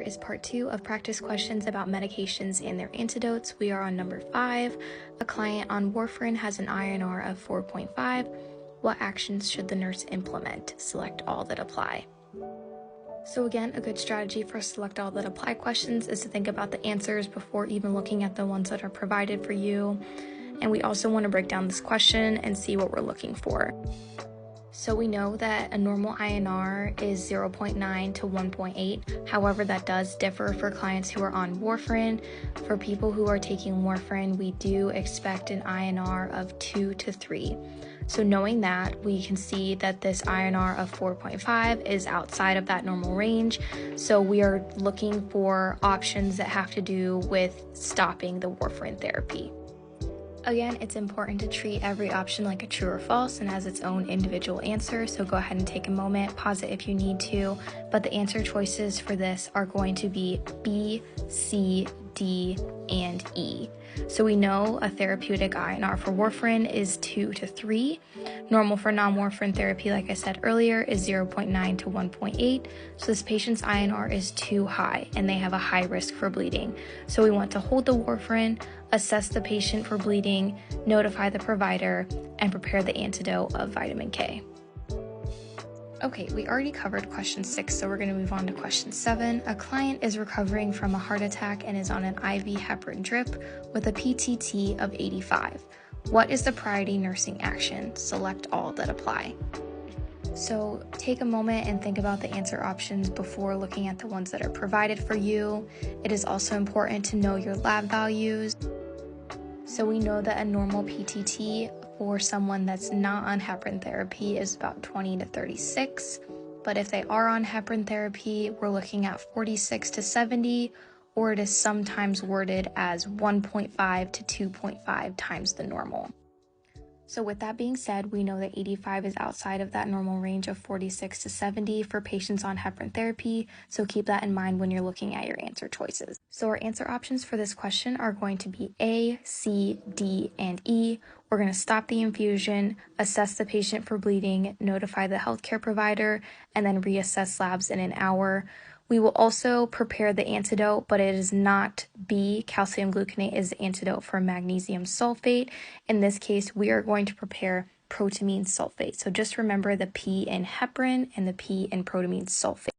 is part 2 of practice questions about medications and their antidotes. We are on number 5. A client on warfarin has an INR of 4.5. What actions should the nurse implement? Select all that apply. So again, a good strategy for select all that apply questions is to think about the answers before even looking at the ones that are provided for you. And we also want to break down this question and see what we're looking for. So we know that a normal INR is 0.9 to 1.8. However, that does differ for clients who are on warfarin. For people who are taking warfarin, we do expect an INR of 2 to 3. So knowing that, we can see that this INR of 4.5 is outside of that normal range. So we are looking for options that have to do with stopping the warfarin therapy. Again, it's important to treat every option like a true or false and has its own individual answer, so go ahead and take a moment, pause it if you need to, but the answer choices for this are going to be B, C, D, and E. So we know a therapeutic INR for warfarin is 2 to 3. Normal for non-warfarin therapy, like I said earlier, is 0.9 to 1.8. So this patient's INR is too high and they have a high risk for bleeding. So we want to hold the warfarin, assess the patient for bleeding, notify the provider, and prepare the antidote of vitamin K. Okay, we already covered question 6, so we're going to move on to question 7. A client is recovering from a heart attack and is on an IV heparin drip with a PTT of 85. What is the priority nursing action? Select all that apply. So take a moment and think about the answer options before looking at the ones that are provided for you. It is also important to know your lab values. So we know that a normal PTT for someone that's not on heparin therapy is about 20 to 36. But if they are on heparin therapy, we're looking at 46 to 70, or it is sometimes worded as 1.5 to 2.5 times the normal. So with that being said, we know that 85 is outside of that normal range of 46 to 70 for patients on heparin therapy, so keep that in mind when you're looking at your answer choices. So our answer options for this question are going to be A, C, D, and E. We're going to stop the infusion, assess the patient for bleeding, notify the healthcare provider, and then reassess labs in an hour. We will also prepare the antidote, but it is not B. Calcium gluconate is the antidote for magnesium sulfate. In this case, we are going to prepare protamine sulfate. So just remember the P in heparin and the P in protamine sulfate.